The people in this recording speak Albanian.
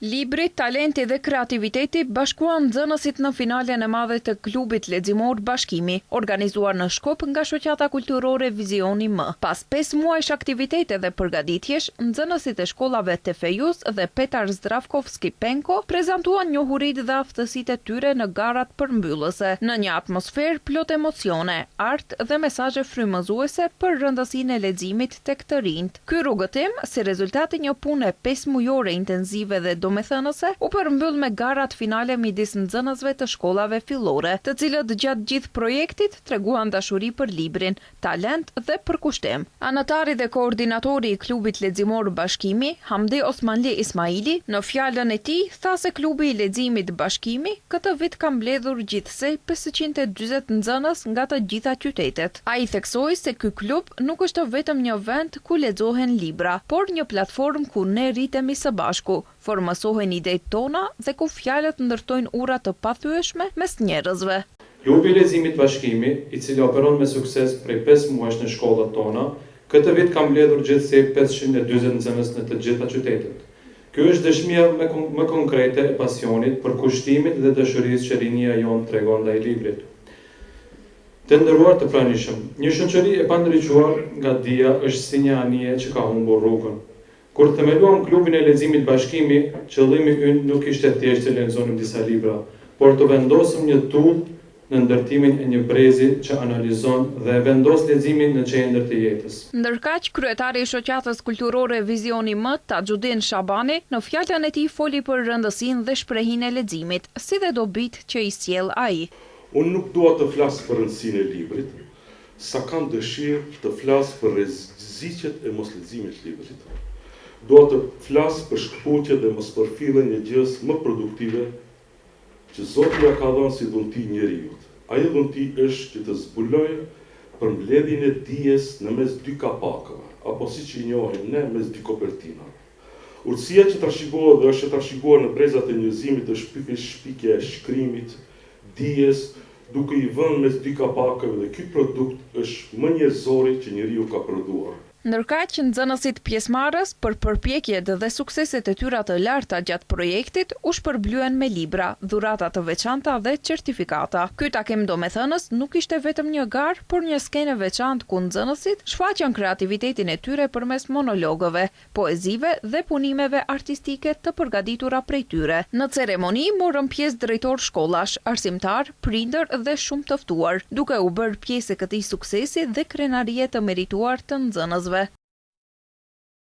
Libri, talenti dhe kreativiteti bashkuan nxënësit në finalen e madhe të klubit leximor Bashkimi, organizuar në Shkup nga shoqata kulturore Vizioni M. Pas 5 muajsh aktivitete dhe përgatitjesh, nxënësit e shkollave Tefejus dhe Petar Zdravkovski Penko prezantuan njohuritë dhe aftësitë e tyre në garat përmbyllëse, në një atmosferë plot emocione, art dhe mesazhe frymëzuese për rëndësinë e leximit tek të rinjt. Ky rrugëtim, si rezultati një pune 5 mujore intenzive dhe domethënëse, u përmbyll me garat finale midis nxënësve të shkollave fillore, të cilët gjatë gjithë projektit treguan dashuri për librin, talent dhe përkushtim. Anëtari dhe koordinatori i klubit leximor Bashkimi, Hamdi Osmanli Ismaili, në fjalën e tij tha se klubi i leximit Bashkimi këtë vit ka mbledhur gjithsej 540 nxënës nga të gjitha qytetet. Ai theksoi se ky klub nuk është vetëm një vend ku lexohen libra, por një platformë ku ne rritemi së bashku, formësohen idejt tona dhe ku fjalët ndërtojnë ura të pathyeshme mes njerëzve. Klubi i leximit Bashkimi, i cili operon me sukses prej 5 muajsh në shkollat tona, këtë vit ka mbledhur gjithsej 540 nxënës në të gjitha qytetet. Ky është dëshmia më konkrete e pasionit, përkushtimit dhe dashurisë që rinia jonë tregon ndaj librit. Të nderuar të pranishëm, një shoqëri e pandriquar nga dia është si një anije që ka humbur rrugën. Kur themeluam klubin e leximit Bashkimi, qëllimi ynë nuk ishte thjesht të lexonim disa libra, por të vendosëm një tull në ndërtimin e një brezi që analizon dhe vendos leximin në qendër të jetës. Ndërkaq, kryetari i shoqatës kulturore Vizioni M, Taxhudin Shabani, në fjalën e tij foli për rëndësinë dhe shprehinë e leximit, si dhe dobitë që i sjell ai. Unë nuk dua të flas për rëndësinë e librit, sa kam dëshirë të flas për rreziqet e mosleximit të librit. Dua të flas për shkputje dhe mospërfilljen e gjës më produktive që Zoti ja ka dhënë si dhunti njeriut. Ajo dhunti është që të zbulojë përmbledhjen e dijes në mes dy kapakëve, apo siç i njohim ne mes dy kopertinave. Urtësia që trashëgohet dhe është trashëguar në brezat e njerëzimit është shpikja e shkrimit, dijes, duke i vënë mes dy kapakëve dhe ky produkt është më njerëzori që njeriu ka prodhuar. Ndërkaq, nxënësit pjesëmarrës për përpjekjet dhe sukseset e tyre të larta gjatë projektit u shpërblyen me libra, dhurata të veçanta dhe certifikata. Ky takim domethënës nuk ishte vetëm një garë, por një skenë e veçantë ku nxënësit shfaqën kreativitetin e tyre përmes monologëve, poezive dhe punimeve artistike të përgatitura prej tyre. Në ceremoni morën pjesë drejtor shkollash, arsimtar, prindër dhe shumë të ftuar, duke u bërë pjesë e këtij suksesi dhe krenarie të merituar të nxënësve.